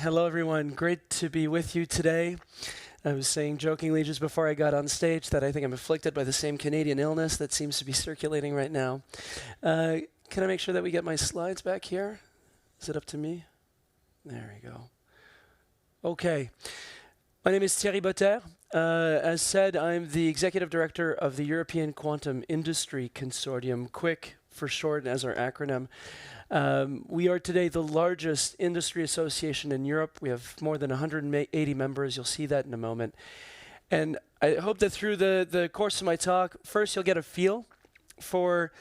Hello, everyone. Great to be with you today. I was saying jokingly just before I got on stage that I think I'm afflicted by the same Canadian illness that seems to be circulating right now. Can I make sure that we get my slides back here? Is it up to me? There we go. Okay. My name is Thierry. As said, I'm the Executive Director of the European Quantum Industry Consortium, QuIC for short as our acronym. We are today the largest industry association in Europe. We have more than 180 members. You'll see that in a moment. And I hope that through the course of my talk, first you'll get a feel for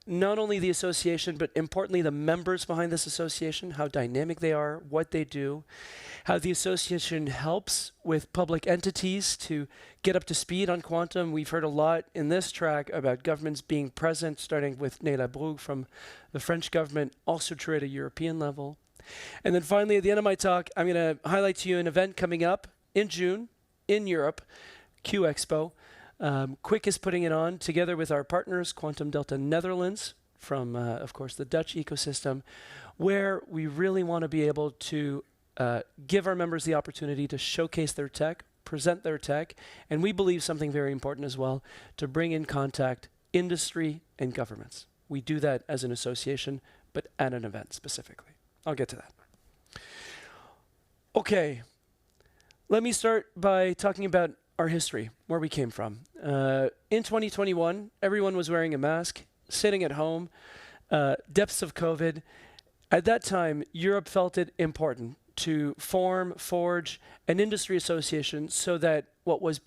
not only the association, but importantly the members behind this association, how dynamic they are, what they do, how the association helps with public entities to get up to speed on quantum. We've heard a lot in this track about governments being present, starting with Ney Labrougue from the French government, also true at a European level. And then finally, at the end of my talk, I'm going to highlight to you an event coming up in June in Europe, QExpo. QuIC is putting it on together with our partners, Quantum Delta Netherlands, from, of course, the Dutch ecosystem, where we really want to be able to give our members the opportunity to showcase their tech, present their tech, and we believe something very important as well, to bring in contact industry and governments. We do that as an association, but at an event specifically. I'll get to that. Okay, let me start by talking about our history, where we came from. In 2021, everyone was wearing a mask, sitting at home, depths of COVID. At that time, Europe felt it important to forge an industry association so that what was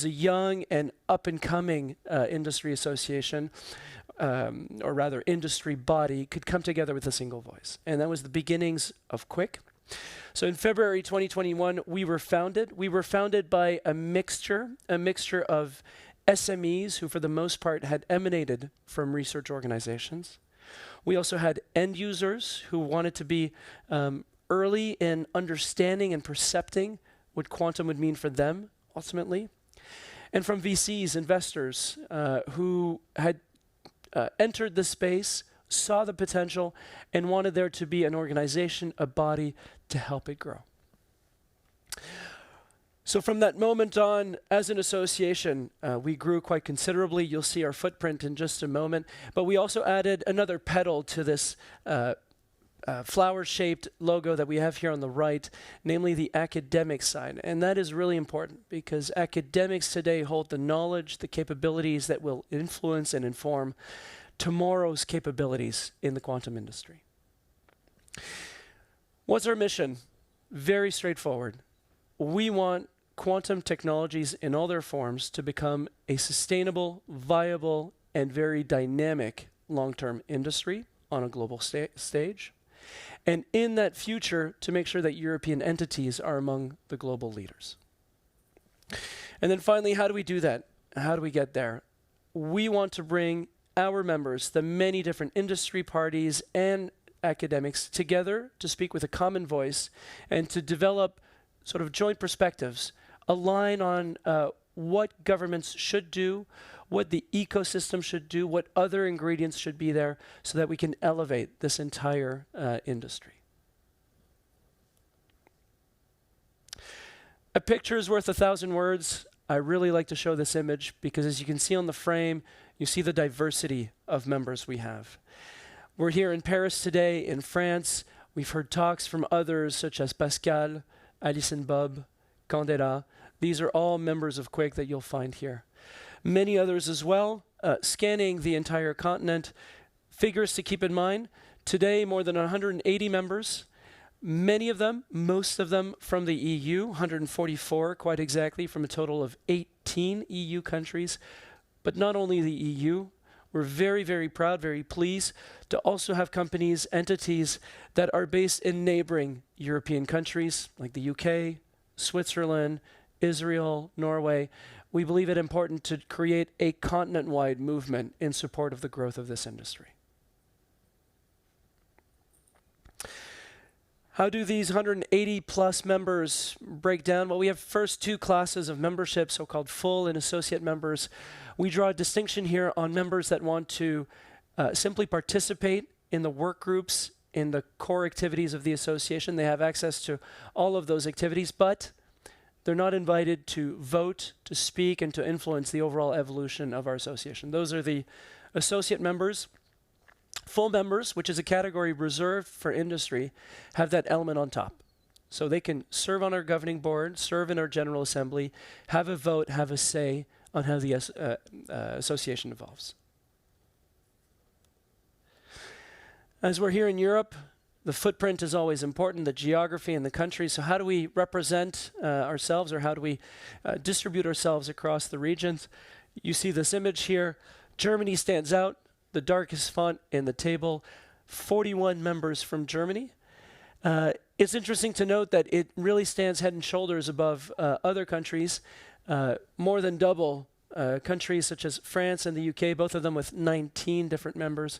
a young and up-and-coming industry association, or rather industry body, could come together with a single voice. And that was the beginnings of QuIC. So in February 2021, we were founded. We were founded by a mixture of SMEs who for the most part had emanated from research organizations. We also had end users who wanted to be early in understanding and percepting what quantum would mean for them ultimately. And from VCs, investors who had entered the space, saw the potential, and wanted there to be an organization, a body, to help it grow. So from that moment on, as an association, we grew quite considerably. You'll see our footprint in just a moment. But we also added another petal to this flower-shaped logo that we have here on the right, namely the academic side. And that is really important because academics today hold the knowledge, the capabilities that will influence and inform tomorrow's capabilities in the quantum industry. What's our mission? Very straightforward. We want quantum technologies in all their forms to become a sustainable, viable, and very dynamic long-term industry on a global stage. And in that future, to make sure that European entities are among the global leaders. And then finally, how do we do that? How do we get there? We want to bring our members, the many different industry parties and academics, together to speak with a common voice and to develop sort of joint perspectives, align on what governments should do, what the ecosystem should do, what other ingredients should be there so that we can elevate this entire industry. A picture is worth 1,000 words. I really like to show this image because as you can see on the frame, you see the diversity of members we have. We're here in Paris today, in France. We've heard talks from others such as Pascal, Alice and Bob, Candela. These are all members of QuIC that you'll find here. Many others as well, scanning the entire continent. Figures to keep in mind, today more than 180 members, many of them, most of them from the EU, 144 quite exactly, from a total of 18 EU countries. But not only the EU, we're very, very proud, very pleased to also have companies, entities that are based in neighboring European countries like the UK, Switzerland, Israel, Norway. We believe it important to create a continent-wide movement in support of the growth of this industry. How do these 180 plus members break down? Well, we have first two classes of membership, so-called full and associate members. We draw a distinction here on members that want to simply participate in the work groups in the core activities of the association. They have access to all of those activities, but they're not invited to vote, to speak, and to influence the overall evolution of our association. Those are the associate members. Full members, which is a category reserved for industry, have that element on top. So they can serve on our governing board, serve in our General Assembly, have a vote, have a say on how the association evolves. As we're here in Europe, the footprint is always important, the geography and the country. So how do we represent ourselves, or how do we distribute ourselves across the regions? You see this image here. Germany stands out, the darkest font in the table, 41 members from Germany. It's interesting to note that it really stands head and shoulders above other countries, more than double countries such as France and the UK, both of them with 19 different members.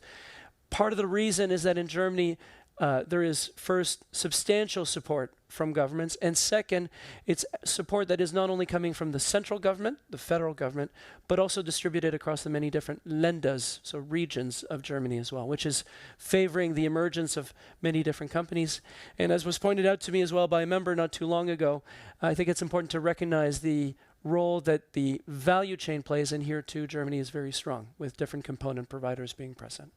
Part of the reason is that in Germany, there is first substantial support from governments, and second, it's support that is not only coming from the central government, the federal government, but also distributed across the many different Länders, so regions of Germany as well, which is favoring the emergence of many different companies. And as was pointed out to me as well by a member not too long ago, I think it's important to recognize the role that the value chain plays, and here too Germany is very strong, with different component providers being present.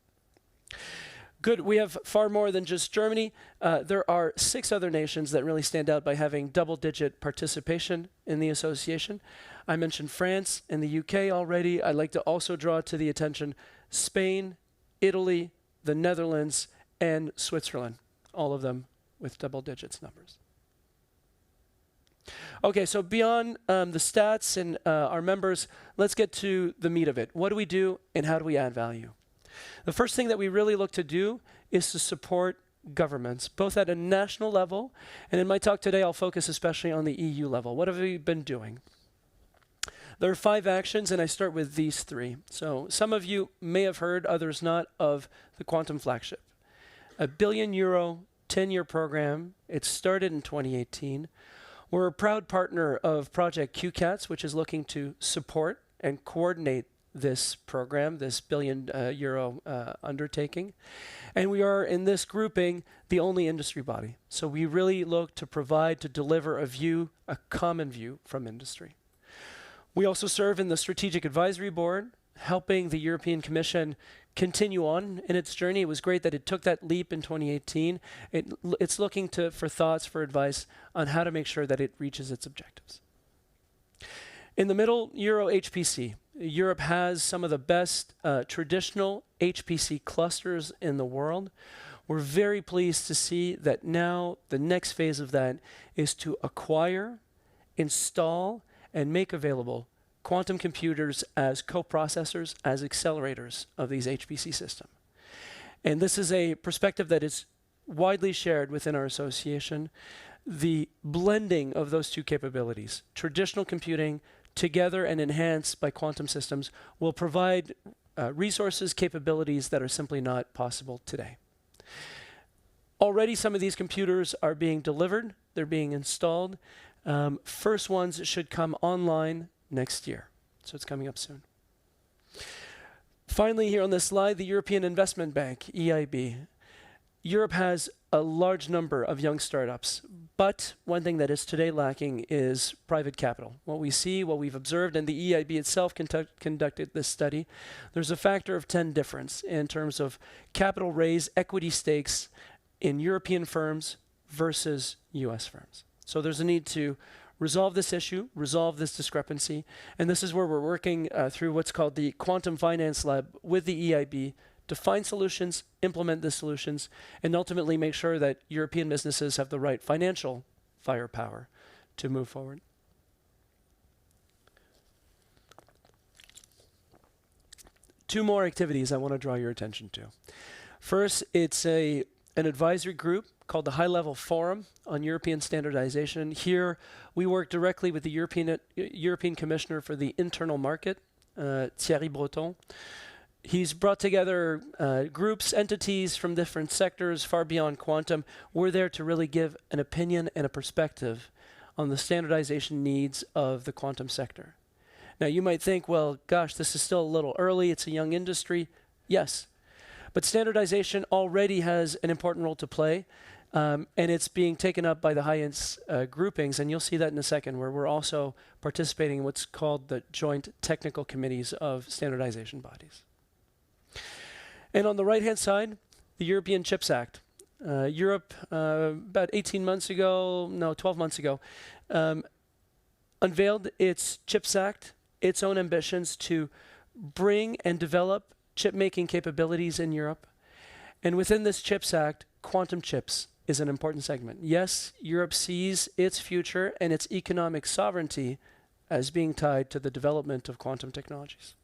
Good. We have far more than just Germany. There are 6 other nations that really stand out by having double-digit participation in the association. I mentioned France and the UK already. I'd like to also draw to the attention Spain, Italy, the Netherlands, and Switzerland, all of them with double digits numbers. Okay, so beyond the stats and our members, let's get to the meat of it. What do we do and how do we add value? The first thing that we really look to do is to support governments, both at a national level, and in my talk today I'll focus especially on the EU level. What have we been doing? There are 5 actions, and I start with these 3. So some of you may have heard, others not, of the Quantum Flagship. €1 billion 10-year program. It started in 2018. We're a proud partner of Project QuIC, which is looking to support and coordinate this program, this €1 billion undertaking. And we are, in this grouping, the only industry body. So we really look to provide, to deliver a view, a common view from industry. We also serve in the Strategic Advisory Board, helping the European Commission continue on in its journey. It was great that it took that leap in 2018. It's looking for thoughts, for advice on how to make sure that it reaches its objectives. In the middle, Euro HPC. Europe has some of the best traditional HPC clusters in the world. We're very pleased to see that now the next phase of that is to acquire, install, and make available quantum computers as coprocessors, as accelerators of these HPC systems. And this is a perspective that is widely shared within our association. The blending of those two capabilities, traditional computing together and enhanced by quantum systems, will provide resources, capabilities that are simply not possible today. Already some of these computers are being delivered, they're being installed. First ones should come online next year, so it's coming up soon. Finally, here on this slide, the European Investment Bank, EIB. Europe has a large number of young startups, but one thing that is today lacking is private capital. What we see, what we've observed, and the EIB itself conducted this study, there's a factor of 10 difference in terms of capital raise, equity stakes in European firms versus US firms. So there's a need to resolve this issue, resolve this discrepancy, and this is where we're working through what's called the Quantum Finance Lab with the EIB to find solutions, implement the solutions, and ultimately make sure that European businesses have the right financial firepower to move forward. Two more activities I want to draw your attention to. First, it's an advisory group called the High Level Forum on European Standardization. Here, we work directly with the European Commissioner for the Internal Market, Thierry. He's brought together groups, entities from different sectors far beyond quantum. We're there to really give an opinion and a perspective on the standardization needs of the quantum sector. Now, you might think, well, gosh, this is still a little early. It's a young industry. Yes. But standardization already has an important role to play, and it's being taken up by the high-end groupings, and you'll see that in a second, where we're also participating in what's called the Joint Technical Committees of standardization bodies. And on the right-hand side, the European Chips Act. Europe, about 18 months ago, no, 12 months ago, unveiled its Chips Act, its own ambitions to bring and develop chip-making capabilities in Europe. And within this Chips Act, quantum chips is an important segment. Yes, Europe sees its future and its economic sovereignty as being tied to the development of quantum technologies.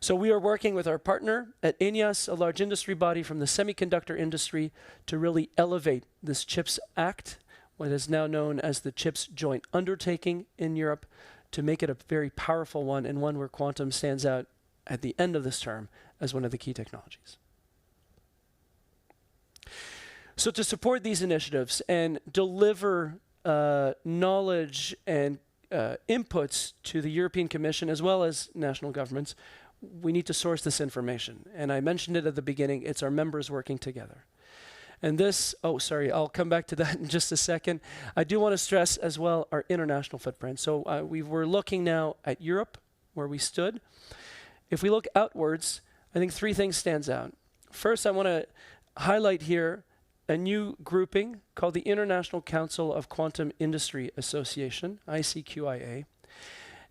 So we are working with our partner at INIAS, a large industry body from the semiconductor industry, to really elevate this Chips Act, what is now known as the Chips Joint Undertaking in Europe, to make it a very powerful one, and one where quantum stands out at the end of this term as one of the key technologies. So to support these initiatives and deliver knowledge and inputs to the European Commission as well as national governments, we need to source this information. And I mentioned it at the beginning, it's our members working together. And this, oh, sorry, I'll come back to that in just a second. I do want to stress as well our international footprint. So we were looking now at Europe, where we stood. If we look outwards, I think three things stands out. First, I want to highlight here a new grouping called the International Council of Quantum Industry Association, ICQIA.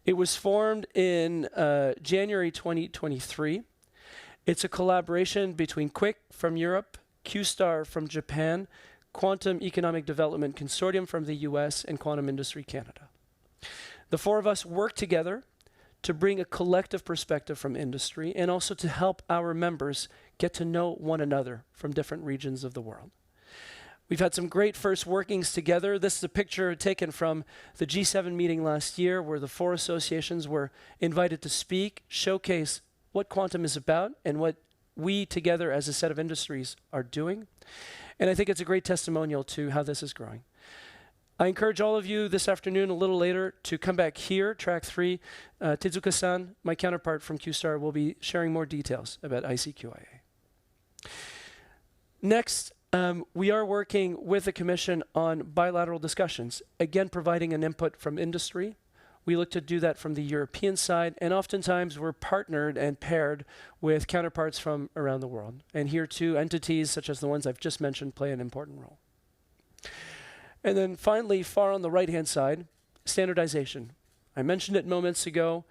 It was formed in January 2023. It's a collaboration between QuiC from Europe, QStar from Japan, Quantum Economic Development Consortium from the US, and Quantum Industry Canada. The four of us work together to bring a collective perspective from industry and also to help our members get to know one another from different regions of the world. We've had some great first workings together. This is a picture taken from the G7 meeting last year, where the four associations were invited to speak, showcase what quantum is about and what we together as a set of industries are doing. And I think it's a great testimonial to how this is growing. I encourage all of you this afternoon, a little later, to come back here, track 3. Tezuka-san, my counterpart from QStar, will be sharing more details about ICQIA. Next, we are working with the Commission on bilateral discussions, again providing an input from industry. We look to do that from the European side, and oftentimes we're partnered and paired with counterparts from around the world. And here too, entities such as the ones I've just mentioned play an important role. And then finally, far on the right-hand side, standardization. I mentioned it moments ago.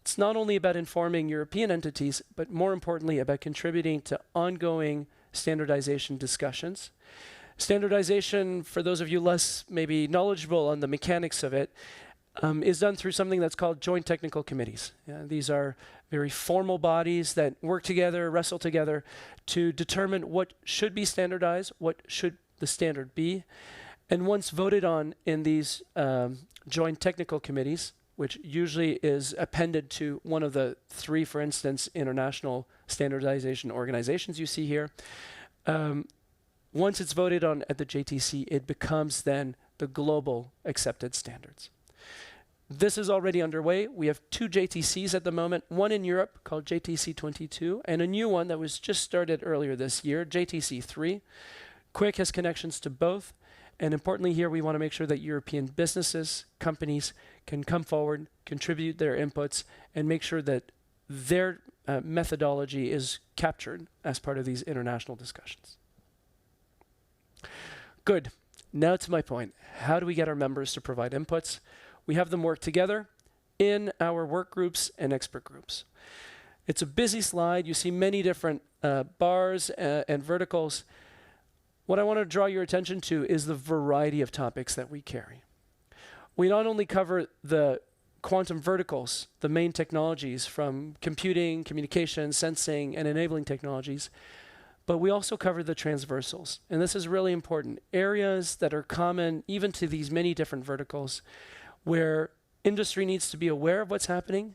It's not only about informing European entities, but more importantly about contributing to ongoing standardization discussions. Standardization, for those of you less maybe knowledgeable on the mechanics of it, is done through something that's called joint technical committees. These are very formal bodies that work together, wrestle together to determine what should be standardized, what should the standard be. And once voted on in these joint technical committees, which usually is appended to one of the 3, for instance, international standardization organizations you see here, once it's voted on at the JTC, it becomes then the global accepted standards. This is already underway. We have 2 JTCs at the moment, one in Europe called JTC 22, and a new one that was just started earlier this year, JTC 3. QuiC has connections to both. And importantly here, we want to make sure that European businesses, companies can come forward, contribute their inputs, and make sure that their methodology is captured as part of these international discussions. Good. Now to my point. How do we get our members to provide inputs? We have them work together in our work groups and expert groups. It's a busy slide. You see many different bars and verticals. What I want to draw your attention to is the variety of topics that we carry. We not only cover the quantum verticals, the main technologies from computing, communication, sensing, and enabling technologies, but we also cover the transversals. And this is really important. Areas that are common even to these many different verticals, where industry needs to be aware of what's happening,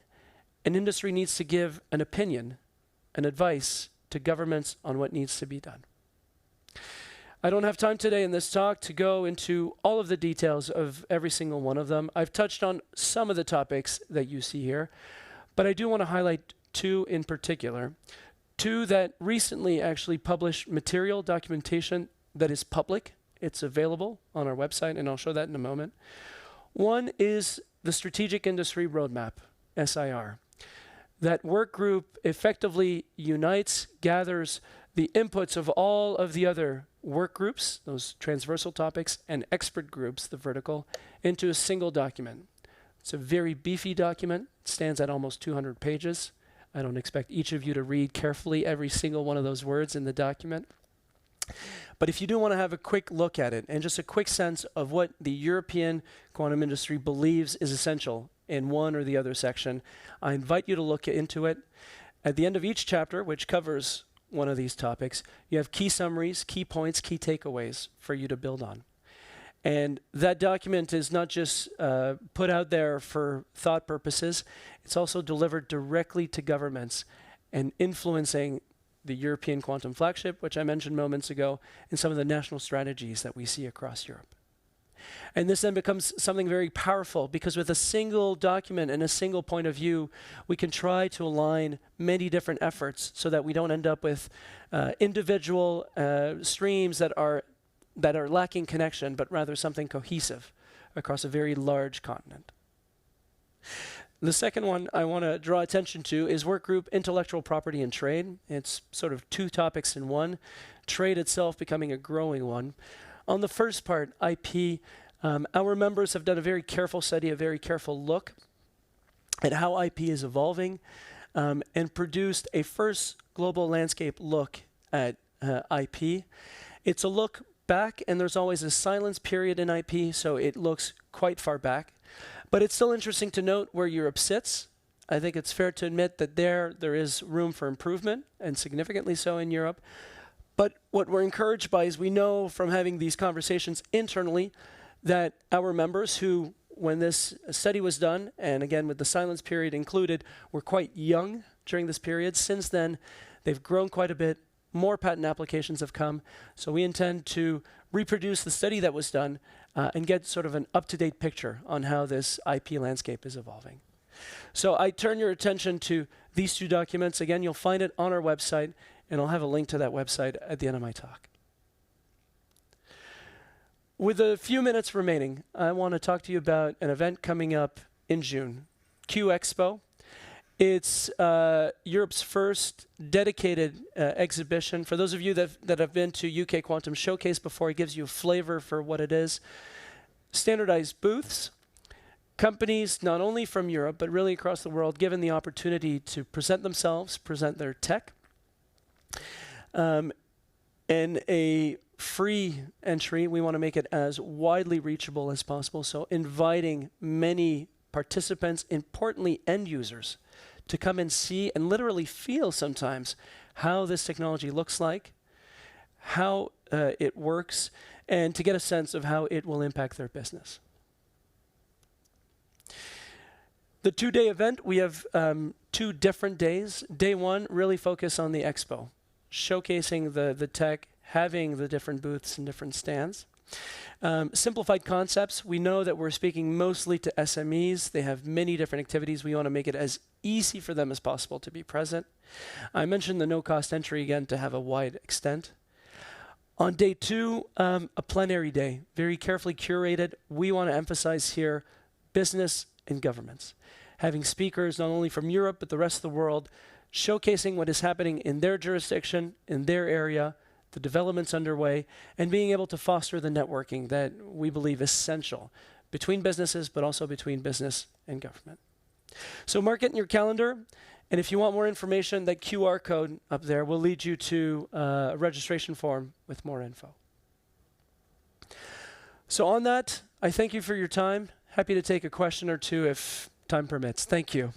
and industry needs to give an opinion, an advice to governments on what needs to be done. I don't have time today in this talk to go into all of the details of every single one of them. I've touched on some of the topics that you see here, but I do want to highlight 2 in particular. Two, that recently actually published material documentation that is public. It's available on our website, and I'll show that in a moment. One is the Strategic Industry Roadmap, SIR. That work group effectively unites, gathers the inputs of all of the other work groups, those transversal topics, and expert groups, the vertical, into a single document. It's a very beefy document. It stands at almost 200 pages. I don't expect each of you to read carefully every single one of those words in the document. But if you do want to have a quick look at it and just a quick sense of what the European quantum industry believes is essential in one or the other section, I invite you to look into it. At the end of each chapter, which covers one of these topics, you have key summaries, key points, key takeaways for you to build on. And that document is not just put out there for thought purposes, it's also delivered directly to governments and influencing the European quantum flagship, which I mentioned moments ago, and some of the national strategies that we see across Europe. And this then becomes something very powerful, because with a single document and a single point of view, we can try to align many different efforts so that we don't end up with individual streams that are lacking connection, but rather something cohesive across a very large continent. The second one I want to draw attention to is work group Intellectual Property and Trade. It's sort of two topics in one, trade itself becoming a growing one. On the first part, IP, our members have done a very careful study, a very careful look at how IP is evolving, and produced a first global landscape look at IP. It's a look back, and there's always a silence period in IP, so it looks quite far back. But it's still interesting to note where Europe sits. I think it's fair to admit that there is room for improvement, and significantly so in Europe. But what we're encouraged by is we know from having these conversations internally that our members who, when this study was done, and again with the silence period included, were quite young during this period. Since then, they've grown quite a bit. More patent applications have come. So we intend to reproduce the study that was done and get sort of an up-to-date picture on how this IP landscape is evolving. So I turn your attention to these two documents. Again, you'll find it on our website, and I'll have a link to that website at the end of my talk. With a few minutes remaining, I want to talk to you about an event coming up in June, QExpo. It's Europe's first dedicated exhibition. For those of you that have been to UK Quantum Showcase before, it gives you a flavor for what it is. Standardized booths. Companies not only from Europe, but really across the world, given the opportunity to present themselves, present their tech. And a free entry. We want to make it as widely reachable as possible. So inviting many participants, importantly end users, to come and see and literally feel sometimes how this technology looks like, how it works, and to get a sense of how it will impact their business. The two-day event, we have 2 different days. Day 1 really focus on the expo, showcasing the tech, having the different booths and different stands. Simplified concepts, we know that we're speaking mostly to SMEs. They have many different activities. We want to make it as easy for them as possible to be present. I mentioned the no-cost entry again to have a wide extent. On day 2, a plenary day, very carefully curated. We want to emphasize here business and governments, having speakers not only from Europe but the rest of the world, showcasing what is happening in their jurisdiction, in their area, the developments underway, and being able to foster the networking that we believe is essential between businesses, but also between business and government. So mark it in your calendar, and if you want more information, that QR code up there will lead you to a registration form with more info. So on that, I thank you for your time. Happy to take a question or two if time permits. Thank you.